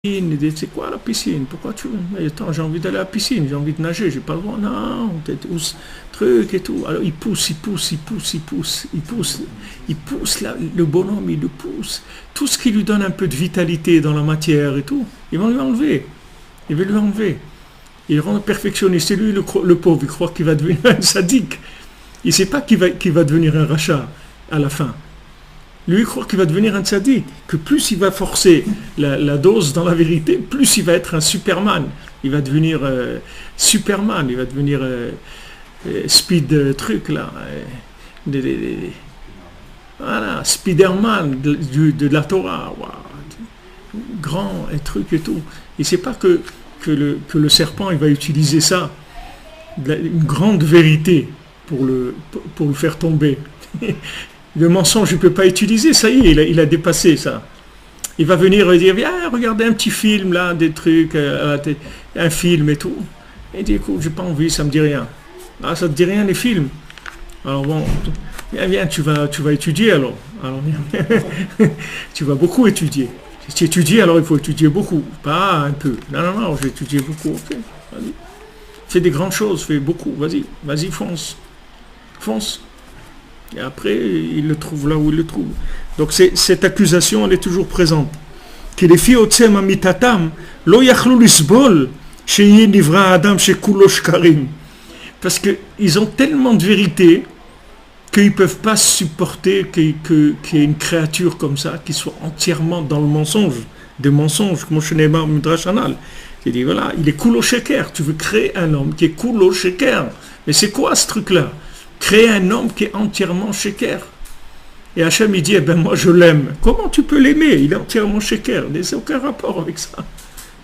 C'est quoi la piscine? Pourquoi tu... Mais attends, j'ai envie d'aller à la piscine, j'ai envie de nager, j'ai pas le droit. Non, truc et tout. Alors il pousse, il pousse le bonhomme, il le pousse. Tout ce qui lui donne un peu de vitalité dans la matière et tout, ils vont lui enlever. Il va lui enlever. Il rend perfectionniste. C'est lui le pauvre, il croit qu'il va devenir un sadique. Il ne sait pas qu'il va devenir un rachat à la fin. Lui, il croit qu'il va devenir un tzaddik, que plus il va forcer la dose dans la vérité, plus il va être un Superman. Il va devenir Superman, il va devenir Speed truc là. Voilà, Spiderman de la Torah. Wow, grand et truc et tout. Il ne sait pas que le serpent, il va utiliser ça, une grande vérité, pour le faire tomber. Le mensonge, je ne peux pas utiliser, ça y est, il a dépassé ça. Il va venir dire, viens, regardez un petit film là, des trucs, un film et tout. Et il dit, écoute, j'ai pas envie, ça me dit rien. Ah, ça te dit rien les films? Alors bon, viens, tu vas étudier alors. Viens. Tu vas beaucoup étudier. Si tu étudies, alors il faut étudier beaucoup, pas un peu. Non, j'ai étudié beaucoup, ok, vas-y. Fais des grandes choses, fais beaucoup, vas-y, fonce. Et après, il le trouve là où il le trouve. Donc cette accusation, elle est toujours présente. Parce qu'ils ont tellement de vérité qu'ils ne peuvent pas supporter qu'il y ait une créature comme ça qui soit entièrement dans le mensonge. Des mensonges, comme Shnema Midrashanal. Il dit voilà, il est kulo sheker. Tu veux créer un homme qui est kulo sheker. Mais c'est quoi ce truc-là? Créer un homme qui est entièrement sheker. Et Hachem, il dit, eh ben moi je l'aime. Comment tu peux l'aimer? Il est entièrement sheker. Mais c'est aucun rapport avec ça.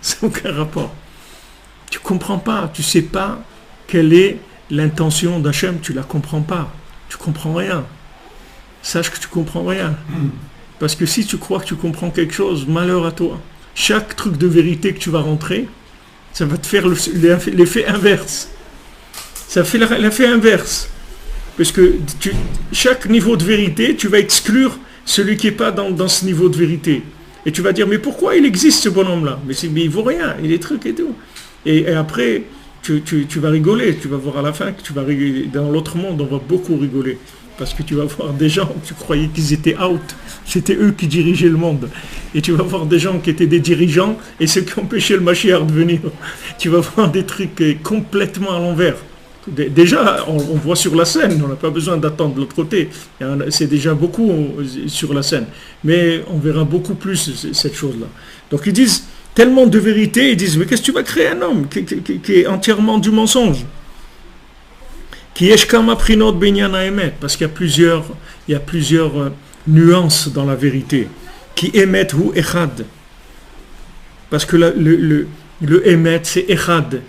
C'est aucun rapport. Tu comprends pas, tu sais pas quelle est l'intention d'Hachem, tu la comprends pas. Tu comprends rien. Sache que tu comprends rien. Parce que si tu crois que tu comprends quelque chose, malheur à toi. Chaque truc de vérité que tu vas rentrer, ça va te faire l'effet inverse. Ça fait l'effet inverse. Parce que chaque niveau de vérité, tu vas exclure celui qui n'est pas dans ce niveau de vérité. Et tu vas dire, mais pourquoi il existe ce bonhomme-là? Mais il ne vaut rien, il est truc et tout. Et après, tu vas rigoler, tu vas voir à la fin que tu vas rigoler. Dans l'autre monde, on va beaucoup rigoler. Parce que tu vas voir des gens que tu croyais qu'ils étaient out, c'était eux qui dirigeaient le monde. Et tu vas voir des gens qui étaient des dirigeants et ceux qui empêchaient le Mashiach de venir. Tu vas voir des trucs complètement à l'envers. Déjà, on voit sur la scène, on n'a pas besoin d'attendre de l'autre côté. C'est déjà beaucoup sur la scène. Mais on verra beaucoup plus cette chose-là. Donc ils disent tellement de vérité, ils disent, mais qu'est-ce que tu vas créer un homme qui est entièrement du mensonge? Parce qu'il y a plusieurs nuances dans la vérité. Qui émettent ou echad. Parce que le émet, c'est echad.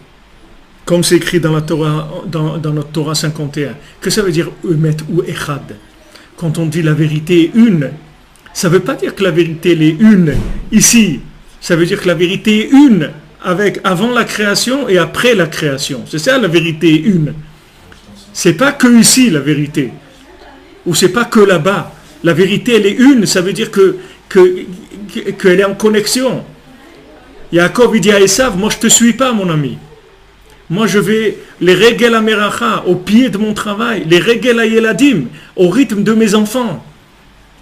Comme c'est écrit dans la Torah, dans notre Torah 51. Que ça veut dire emet ou echad? Quand on dit la vérité est une, ça ne veut pas dire que la vérité elle est une ici. Ça veut dire que la vérité est une avant la création et après la création. C'est ça la vérité est une. C'est pas que ici la vérité. Ou c'est pas que là-bas. La vérité elle est une, ça veut dire qu'elle est en connexion. Yaakov il dit à Esav, moi je te suis pas mon ami. Moi, je vais les régel à meracha, au pied de mon travail, les régel à yeladim, au rythme de mes enfants.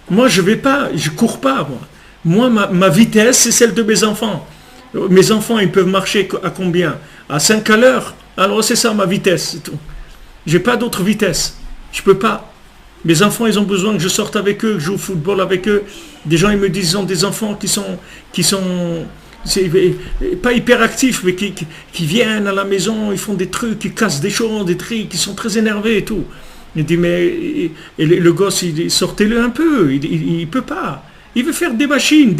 Moi, je vais pas, je cours pas. Moi ma vitesse, c'est celle de mes enfants. Mes enfants, ils peuvent marcher à combien? À 5 à l'heure. Alors, c'est ça ma vitesse, c'est tout. J'ai pas d'autre vitesse. Je peux pas. Mes enfants, ils ont besoin que je sorte avec eux, que je joue au football avec eux. Des gens, ils me disent, ils ont des enfants qui sont c'est pas hyperactifs, mais qui viennent à la maison, ils font des trucs, ils cassent des choses, des trucs, ils sont très énervés et tout. Il dit, mais et le gosse, sortez-le un peu, il peut pas. Il veut faire des machines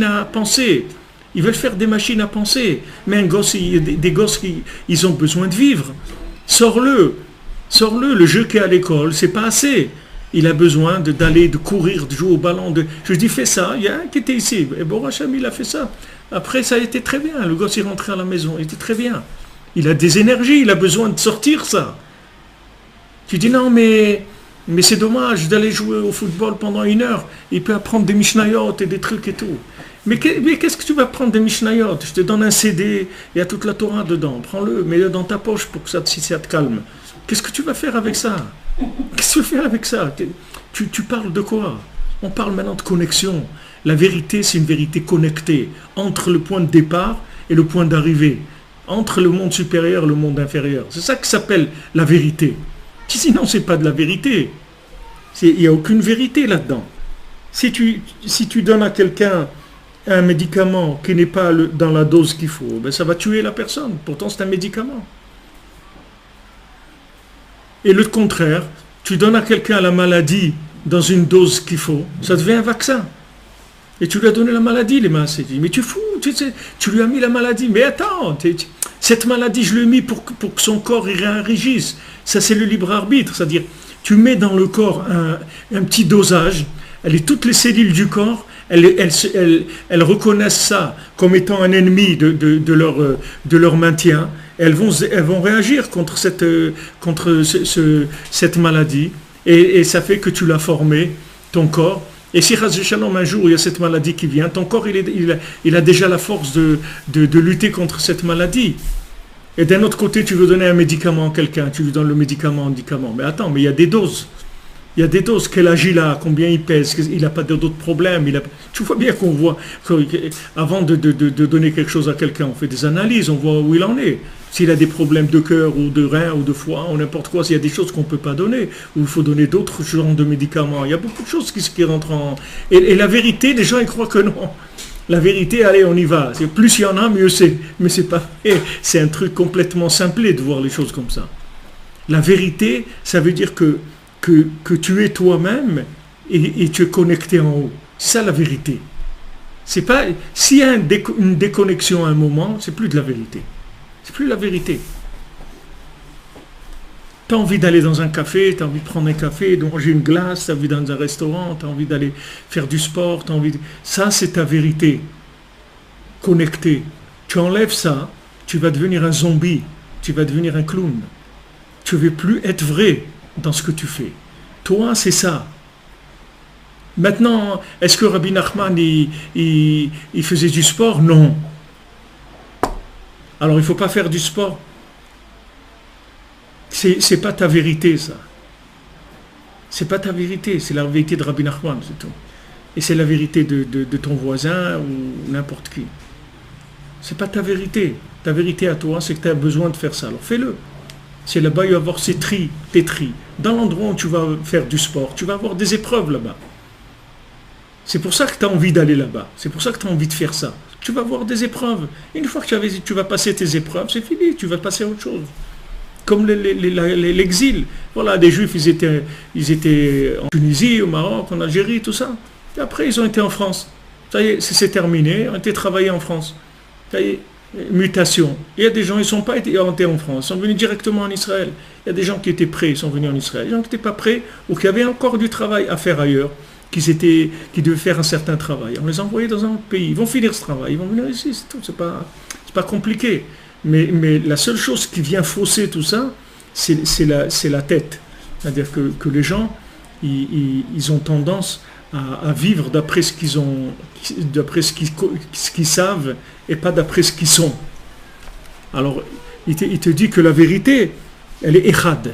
à penser. Ils veulent faire des machines à penser. Mais un gosse, des gosses, ils ont besoin de vivre. Sors-le, le jeu qui est à l'école, c'est pas assez. Il a besoin d'aller, de courir, de jouer au ballon. Je dis, fais ça. Il y a un qui était ici. Et Boracham, il a fait ça. Après, ça a été très bien. Le gosse est rentré à la maison. Il était très bien. Il a des énergies. Il a besoin de sortir ça. Tu dis, non, mais c'est dommage d'aller jouer au football pendant 1 heure. Il peut apprendre des mishnayot et des trucs et tout. Mais qu'est-ce que tu vas prendre des Mishnayot? Je te donne un CD, il y a toute la Torah dedans. Prends-le, mets-le dans ta poche pour que si ça te calme. Qu'est-ce que tu vas faire avec ça? Qu'est-ce que tu vas faire avec ça? Tu parles de quoi? On parle maintenant de connexion. La vérité, c'est une vérité connectée entre le point de départ et le point d'arrivée. Entre le monde supérieur et le monde inférieur. C'est ça qui s'appelle la vérité. Sinon, ce n'est pas de la vérité. Il n'y a aucune vérité là-dedans. Si tu donnes à quelqu'un un médicament qui n'est pas dans la dose qu'il faut, ben ça va tuer la personne. Pourtant, c'est un médicament. Et le contraire, tu donnes à quelqu'un la maladie dans une dose qu'il faut, ça devient un vaccin. Et tu lui as donné la maladie, les mains, c'est dit, mais tu fous, tu lui as mis la maladie. Mais attends, cette maladie, je l'ai mis pour que son corps y réagisse. Ça, c'est le libre arbitre. C'est-à-dire, tu mets dans le corps un petit dosage, toutes les cellules du corps, elles reconnaissent ça comme étant un ennemi de leur maintien. Elles vont réagir contre cette maladie. Et ça fait que tu l'as formé, ton corps. Et si un jour il y a cette maladie qui vient, ton corps il a déjà la force de lutter contre cette maladie. Et d'un autre côté, tu veux donner un médicament à quelqu'un, tu lui donnes le médicament. Mais attends, mais il y a des doses. Il y a des doses, quel âge il a, combien il pèse, il n'a pas d'autres problèmes. Tu vois bien qu'on voit, avant de donner quelque chose à quelqu'un, on fait des analyses, on voit où il en est. S'il a des problèmes de cœur ou de rein ou de foie ou n'importe quoi, s'il y a des choses qu'on ne peut pas donner, ou il faut donner d'autres genres de médicaments. Il y a beaucoup de choses qui rentrent en... Et la vérité, les gens ils croient que non. La vérité, allez, on y va. Plus il y en a, mieux c'est. Mais c'est pas vrai. C'est un truc complètement simplé de voir les choses comme ça. La vérité, ça veut dire que tu es toi-même et tu es connecté en haut. C'est ça la vérité. C'est pas... S'il y a une déconnexion à un moment, c'est plus de la vérité. C'est plus la vérité. Tu as envie d'aller dans un café, tu as envie de prendre un café, de manger une glace, tu as envie d'aller dans un restaurant, tu as envie d'aller faire du sport, tu as envie de... Ça, c'est ta vérité. Connectée. Tu enlèves ça, tu vas devenir un zombie, tu vas devenir un clown. Tu ne veux plus être vrai dans ce que tu fais. Toi, c'est ça. Maintenant, est-ce que Rabbi Nachman, il faisait du sport? Non. Alors, il ne faut pas faire du sport. C'est pas ta vérité, ça. C'est pas ta vérité, c'est la vérité de Rabbi Nachman, c'est tout. Et c'est la vérité de ton voisin ou n'importe qui. C'est pas ta vérité. Ta vérité à toi, c'est que tu as besoin de faire ça. Alors, fais-le. C'est là-bas, il va y avoir tes tris. Dans l'endroit où tu vas faire du sport, tu vas avoir des épreuves là-bas. C'est pour ça que tu as envie d'aller là-bas. C'est pour ça que tu as envie de faire ça. Tu vas avoir des épreuves. Une fois que tu vas passer tes épreuves, c'est fini. Tu vas passer à autre chose. Comme l'exil. Voilà, des Juifs, ils étaient en Tunisie, au Maroc, en Algérie, tout ça. Et après, ils ont été en France. Ça y est, c'est terminé. Ils ont été travaillés en France. Ça y est. Mutation. Il y a des gens, ils ne sont pas été en France, ils sont venus directement en Israël. Il y a des gens qui étaient prêts, ils sont venus en Israël. Des gens qui n'étaient pas prêts ou qui avaient encore du travail à faire ailleurs, qui devaient faire un certain travail. On les a envoyés dans un autre pays. Ils vont finir ce travail, ils vont venir ici, c'est tout. C'est pas compliqué. Mais la seule chose qui vient fausser tout ça, c'est la tête. C'est-à-dire que les gens, ils ont tendance à vivre d'après ce qu'ils ont, d'après ce qu'ils savent et pas d'après ce qu'ils sont. Alors, il te dit que la vérité, elle est echad.